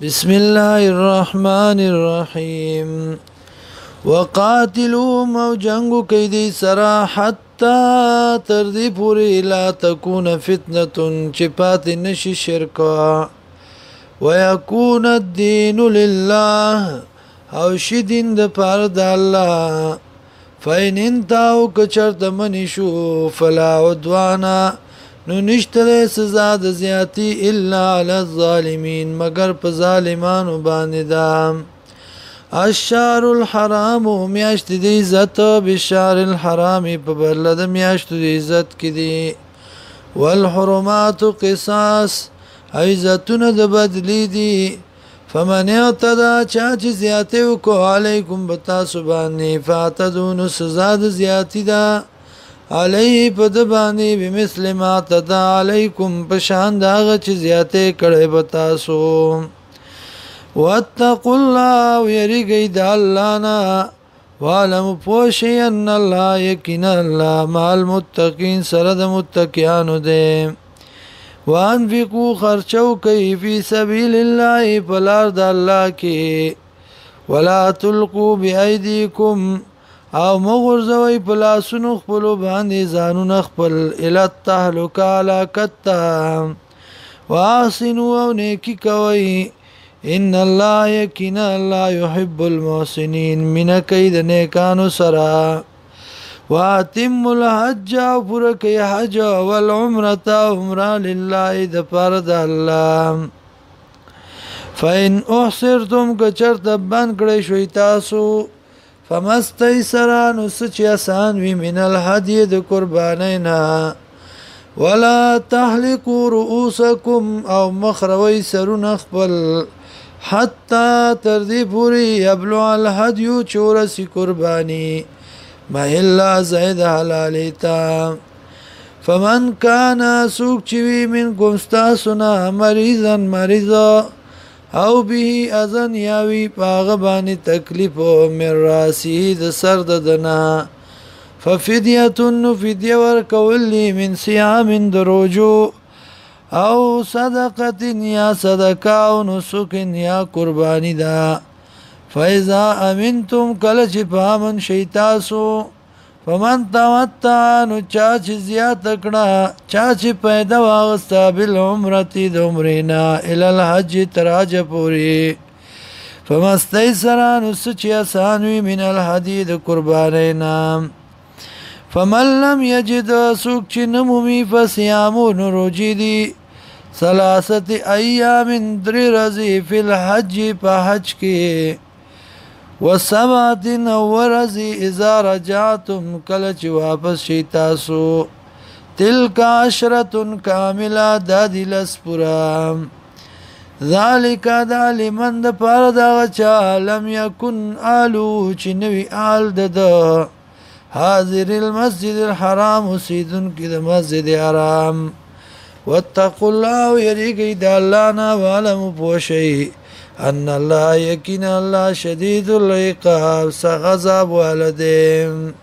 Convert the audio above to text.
بسم الله الرحمن الرحيم وقاتلوا موجنگو کیدی سرا حتى تردی پوری لا تكون فتنة چپات نشی شرکا ويكون الدين لله او شدین د پار د الله فین انتاو کچرت منشو فلا عدوانا نو نشتره سزا د زیاتی الا علی الظالمین مگر په ظالمانو باندې ده الشهر الحرام میاشت دی عزت بالشهر الحرام په بلد میاشت دی عزت کې دی والحرمات قصاص عزتونه د بدلی دی فمن اعتدى چا چې زیاته کو علیکم بتا سبحانه فاتدون سزا د زیاتی ده علی په د باندې بمثل ما تدا علیکم پشان داغه چې زیاته کړي بتا سو واتقوا الله ويرګي د الله نه وعلم پوشي ان الله یقینا الله مع المتقين سره د متقینانو ده وانفقوا خرچو کوي فی سبیل الله بلار د الله کې ولا تلقوا بأيديكم او مغرزوی پلاسونو خپلو باندې ځانونه خپل الی التهلکه علاکتا واحسنوا او نیکی کوي ان الله یقینا الله يحب المحسنین من کید نیکانو سرا واتم الحج پر کی حج والعمره عمره لله د پر د الله فین احصرتم کچرت بند کړی شوي تاسو فمستيسر نسچ آسان وی من الهدي د قربانینا ولا تحلقوا رؤوسكم او مخروي سرون خپل حتى تردي پوری يبلغ الهدي چورسی قرباني ما الا زید حلالیتا فمن كان سوق چوي منكم استاسنا مريضا مريضا او به اذن یاوی پاغه باندې تکلیف من راسی د سر دنا ففدیه فدیه ورکول من صيام دروجو او صدقه یا صدقه او نسک یا قربانی دا فاذا امنتم کل چې پامن شیتاسو فمن تمتع نو چا چې زیات کړه چا چې پیدا واغستا بالعمرتی د عمرینا ال الحج تراج پوری فمستيسر نو سچ آسانوی من الهدي د قربانینا فمن لم يجد سوق چې نمومي فصيام روجي دي ثلاثه ايام درزي في الحج په حج کې وسبعت ورزي اذا رجعتم کله چې واپس شي تاسو تلک عشره کامله د دلس پورا ذالک لمن د پر دا چا لم يكن الو چې نوی آل د حاضر المسجد الحرام سیدن کې د مسجد حرام واتقوا الله يرګي د الله نه والم پوشي ان الله یقینا الله شدید العقاب سغضب والدین